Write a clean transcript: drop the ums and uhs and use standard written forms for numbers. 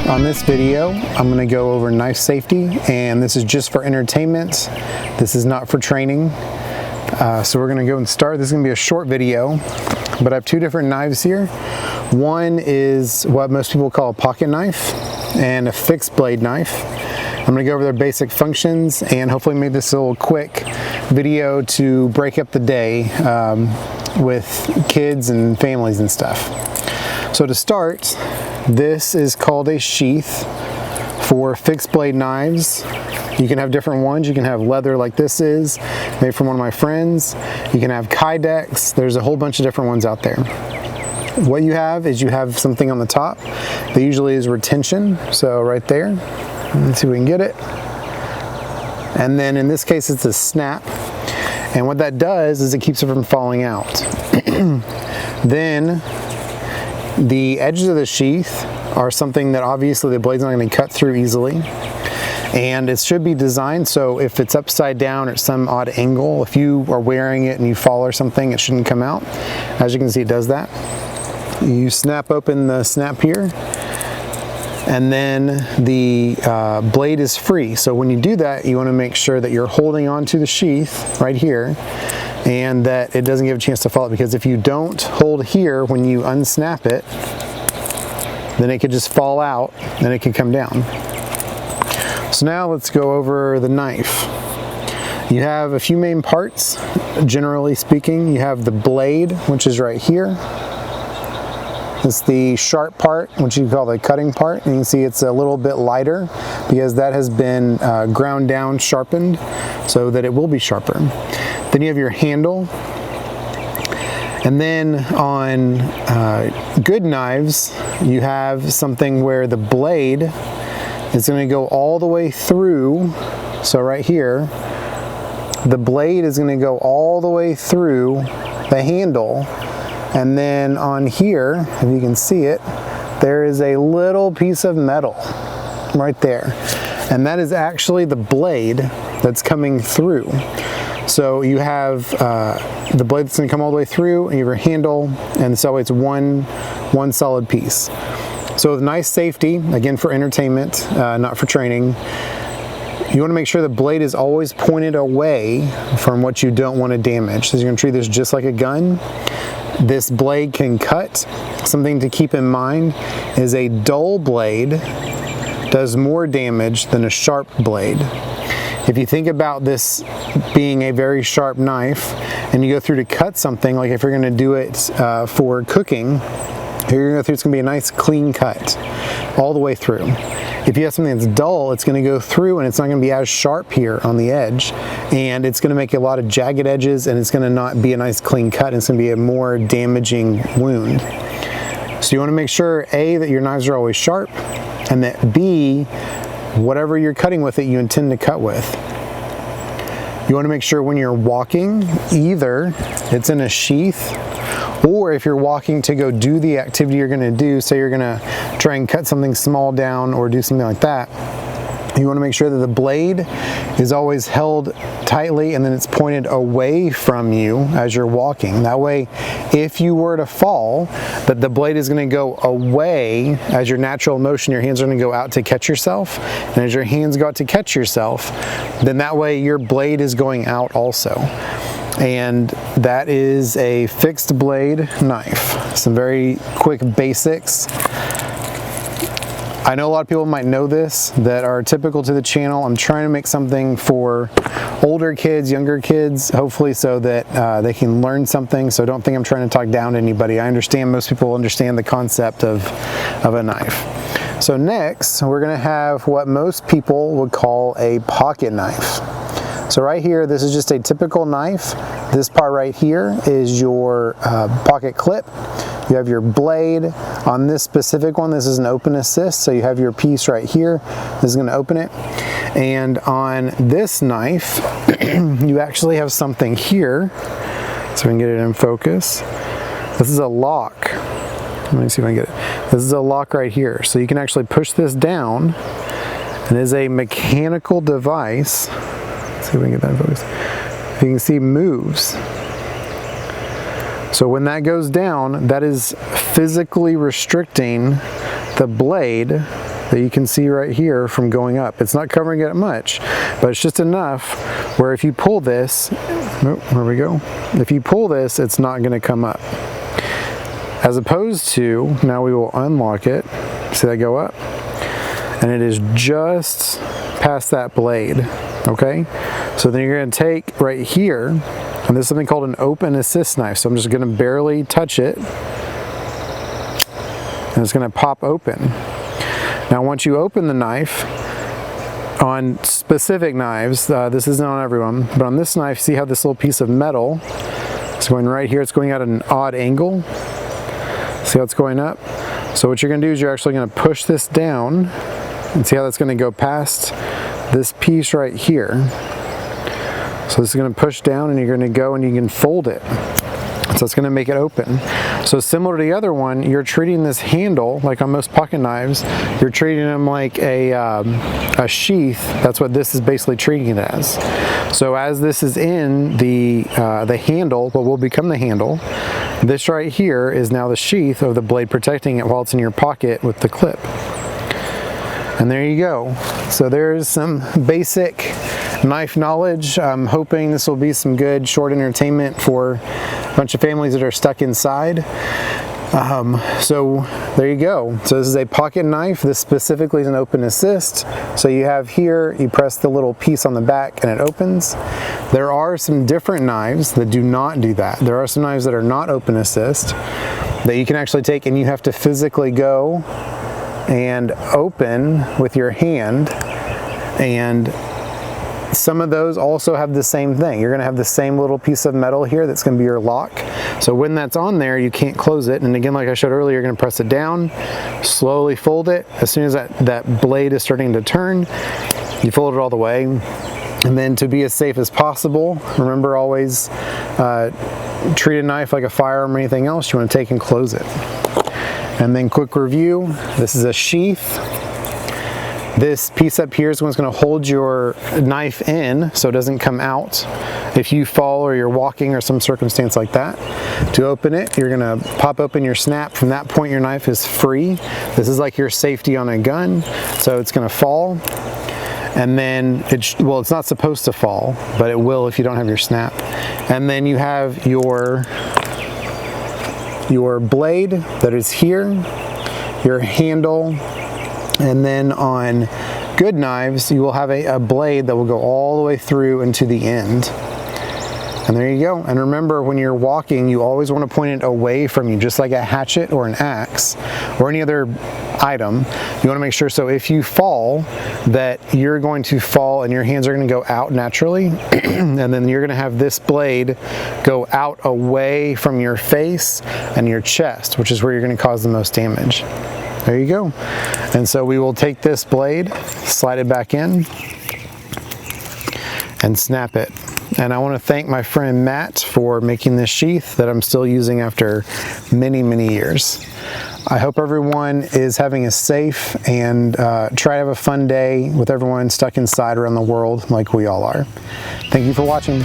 On this video, I'm going to go over knife safety, and this is just for entertainment. This is not for training. So we're going to go and start. This is going to be a short video, but I have two different knives here. One is what most people call a pocket knife and a fixed blade knife. I'm going to go over their basic functions and hopefully make this a little quick video to break up the day with kids and families and stuff. So to start, this is called a sheath for fixed blade knives. You can have different ones. You can have leather like this is, made from one of my friends. You can have Kydex. There's a whole bunch of different ones out there. What you have is you have something on the top that usually is retention. So right there, let's see if we can get it. And then in this case, it's a snap. And what that does is it keeps it from falling out. Then the edges of the sheath are something that obviously the blade's not going to cut through easily. And it should be designed so if it's upside down at some odd angle, if you are wearing it and you fall or something, it shouldn't come out. As you can see, it does that. You snap open the snap here, and then the blade is free. So when you do that, you want to make sure that you're holding onto the sheath right here and that it doesn't give a chance to fall out, because if you don't hold here when you unsnap it, then it could just fall out and it could come down. So now let's go over the knife. You have a few main parts, generally speaking. You have the blade, which is right here. It's the sharp part, which you call the cutting part. And you can see it's a little bit lighter because that has been ground down, sharpened, so that it will be sharper. Then you have your handle. And then on good knives, you have something where the blade is going to go all the way through. So right here, the blade is going to go all the way through the handle. And then on here, if you can see it, there is a little piece of metal right there. And that is actually the blade that's coming through. So you have the blade that's going to come all the way through, and you have your handle, and so it's one solid piece. So with knife safety, again for entertainment, not for training, you want to make sure the blade is always pointed away from what you don't want to damage. So you're going to treat this just like a gun. This blade can cut. Something to keep in mind is a dull blade does more damage than a sharp blade. If you think about this being a very sharp knife and you go through to cut something, like if you're going to do it for cooking, you're going to go through, it's going to be a nice clean cut all the way through. If you have something that's dull, it's going to go through and it's not going to be as sharp here on the edge, and it's going to make a lot of jagged edges, and it's going to not be a nice clean cut, and it's going to be a more damaging wound. So you want to make sure A, that your knives are always sharp, and that B, whatever you're cutting with it, you intend to cut with. You want to make sure when you're walking, either it's in a sheath, or if you're walking to go do the activity you're going to do, say you're going to try and cut something small down or do something like that, you want to make sure that the blade is always held tightly and then it's pointed away from you as you're walking. That way, if you were to fall, that the blade is going to go away as your natural motion. Your hands are going to go out to catch yourself, and as your hands go out to catch yourself, then that way your blade is going out also. And that is a fixed blade knife. Some very quick basics. I know a lot of people might know this that are typical to the channel. I'm trying to make something for older kids, younger kids, hopefully so that they can learn something. So don't think I'm trying to talk down to anybody. I understand most people understand the concept of a knife. So next, we're gonna have what most people would call a pocket knife. So right here, this is just a typical knife. This part right here is your pocket clip. You have your blade. On this specific one, this is an open assist, so you have your piece right here. This is going to open it. And on this knife, you actually have something here, so we can get it in focus. This is a lock. Let me see if I can get it. This is a lock right here, so you can actually push this down, and it is a mechanical device. Let's see if we can get that in focus. You can see moves. So when that goes down, that is physically restricting the blade that you can see right here from going up. It's not covering it much, but it's just enough where if you pull this, oh, there we go. If you pull this, it's not going to come up. As opposed to, now we will unlock it, see that go up? And it is just past that blade, okay? So then you're going to take right here, and this is something called an open assist knife. So I'm just going to barely touch it, and it's going to pop open. Now once you open the knife, on specific knives, this isn't on everyone, but on this knife, see how this little piece of metal is going right here, it's going at an odd angle. See how it's going up? So what you're going to do is you're actually going to push this down, and see how that's going to go past this piece right here. So this is going to push down, and you're going to go and you can fold it. So it's going to make it open. So similar to the other one, you're treating this handle, like on most pocket knives, you're treating them like a sheath. That's what this is basically treating it as. So as this is in the handle, what will become the handle, this right here is now the sheath of the blade protecting it while it's in your pocket with the clip. And there you go. So there's some basic knife knowledge. I'm hoping this will be some good short entertainment for a bunch of families that are stuck inside. So there you go. So this is a pocket knife. This specifically is an open assist. So you have here, you press the little piece on the back and it opens. There are some different knives that do not do that. There are some knives that are not open assist that you can actually take and you have to physically go and open with your hand, and some of those also have the same thing. You're going to have the same little piece of metal here that's going to be your lock. So when that's on there, you can't close it. And again, like I showed earlier, you're going to press it down, slowly fold it. As soon as that blade is starting to turn, you fold it all the way. And then to be as safe as possible, remember always treat a knife like a firearm or anything else. You want to take and close it. And then quick review, this is a sheath. This piece up here is what's going to hold your knife in so it doesn't come out if you fall or you're walking or some circumstance like that. To open it, you're going to pop open your snap. From that point, your knife is free. This is like your safety on a gun, so it's going to fall. And then, it's not supposed to fall, but it will if you don't have your snap. And then you have your blade that is here, your handle, and then on good knives you will have a blade that will go all the way through into the end. And there you go. And remember, when you're walking, you always want to point it away from you, just like a hatchet or an axe or any other item. You want to make sure, so if you fall, that you're going to fall and your hands are going to go out naturally, and then you're going to have this blade go out away from your face and your chest, which is where you're going to cause the most damage. There you go. And so we will take this blade, slide it back in, and snap it. And I want to thank my friend Matt for making this sheath that I'm still using after many, many years. I hope everyone is having a safe and try to have a fun day with everyone stuck inside around the world like we all are. Thank you for watching.